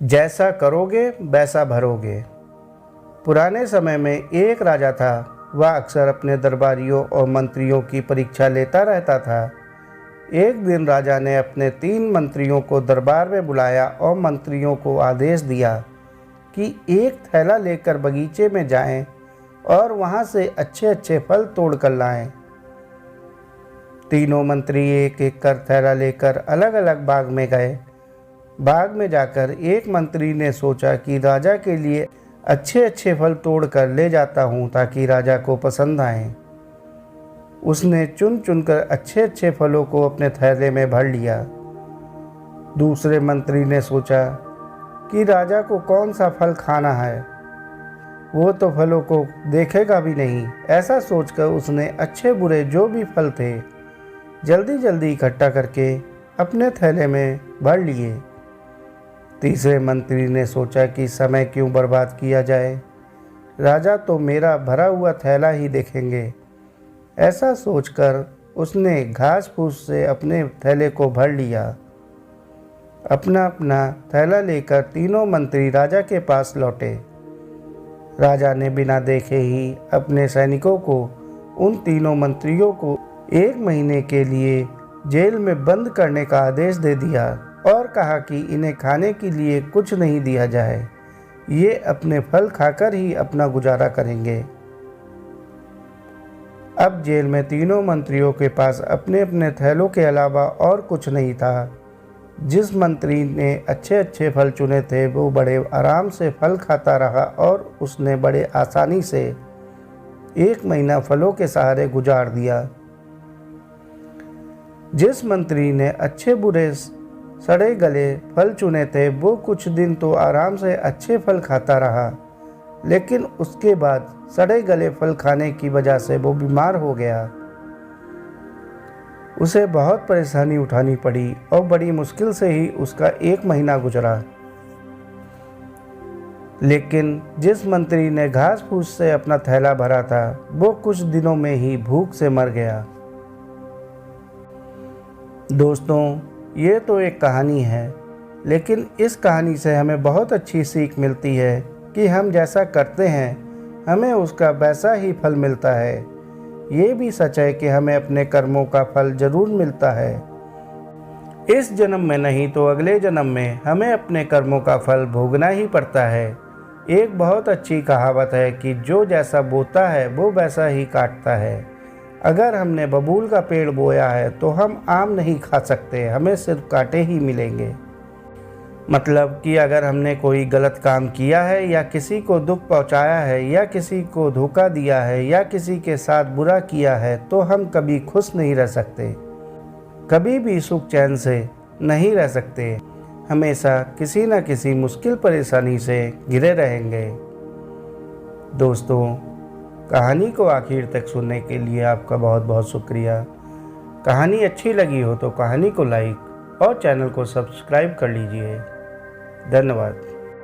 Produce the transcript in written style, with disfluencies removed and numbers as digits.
जैसा करोगे वैसा भरोगे। पुराने समय में एक राजा था। वह अक्सर अपने दरबारियों और मंत्रियों की परीक्षा लेता रहता था। एक दिन राजा ने अपने 3 मंत्रियों को दरबार में बुलाया और मंत्रियों को आदेश दिया कि एक थैला लेकर बगीचे में जाएं और वहां से अच्छे अच्छे फल तोड़ कर लाएं। तीनों मंत्री एक एक कर थैला लेकर अलग अलग बाग में गए। बाग में जाकर एक मंत्री ने सोचा कि राजा के लिए अच्छे अच्छे फल तोड़ कर ले जाता हूँ ताकि राजा को पसंद आए। उसने चुन चुनकर अच्छे अच्छे फलों को अपने थैले में भर लिया। दूसरे मंत्री ने सोचा कि राजा को कौन सा फल खाना है, वो तो फलों को देखेगा भी नहीं। ऐसा सोचकर उसने अच्छे बुरे जो भी फल थे जल्दी जल्दी इकट्ठा करके अपने थैले में भर लिए। तीसरे मंत्री ने सोचा कि समय क्यों बर्बाद किया जाए, राजा तो मेरा भरा हुआ थैला ही देखेंगे। ऐसा सोचकर उसने घास फूस से अपने थैले को भर लिया। अपना अपना थैला लेकर तीनों मंत्री राजा के पास लौटे। राजा ने बिना देखे ही अपने सैनिकों को उन तीनों मंत्रियों को 1 महीने के लिए जेल में बंद करने का आदेश दे दिया और कहा कि इन्हें खाने के लिए कुछ नहीं दिया जाए, ये अपने फल खाकर ही अपना गुजारा करेंगे। अब जेल में तीनों मंत्रियों के पास अपने अपने थैलों के अलावा और कुछ नहीं था। जिस मंत्री ने अच्छे अच्छे फल चुने थे वो बड़े आराम से फल खाता रहा और उसने बड़े आसानी से 1 महीना फलों के सहारे गुजार दिया। जिस मंत्री ने अच्छे बुरे सड़े गले फल चुने थे वो कुछ दिन तो आराम से अच्छे फल खाता रहा, लेकिन उसके बाद सड़े गले फल खाने की वजह से वो बीमार हो गया। उसे बहुत परेशानी उठानी पड़ी और बड़ी मुश्किल से ही उसका 1 महीना गुजरा। लेकिन जिस मंत्री ने घास फूस से अपना थैला भरा था वो कुछ दिनों में ही भूख से मर गया। दोस्तों, ये तो एक कहानी है, लेकिन इस कहानी से हमें बहुत अच्छी सीख मिलती है कि हम जैसा करते हैं हमें उसका वैसा ही फल मिलता है। ये भी सच है कि हमें अपने कर्मों का फल जरूर मिलता है। इस जन्म में नहीं तो अगले जन्म में हमें अपने कर्मों का फल भोगना ही पड़ता है। एक बहुत अच्छी कहावत है कि जो जैसा बोता है वो वैसा ही काटता है। अगर हमने बबूल का पेड़ बोया है तो हम आम नहीं खा सकते, हमें सिर्फ कांटे ही मिलेंगे। मतलब कि अगर हमने कोई गलत काम किया है या किसी को दुख पहुंचाया है या किसी को धोखा दिया है या किसी के साथ बुरा किया है तो हम कभी खुश नहीं रह सकते, कभी भी सुख चैन से नहीं रह सकते। हमेशा किसी न किसी मुश्किल परेशानी से घिरे रहेंगे। दोस्तों, कहानी को आखिर तक सुनने के लिए आपका बहुत बहुत शुक्रिया। कहानी अच्छी लगी हो तो कहानी को लाइक और चैनल को सब्सक्राइब कर लीजिए। धन्यवाद।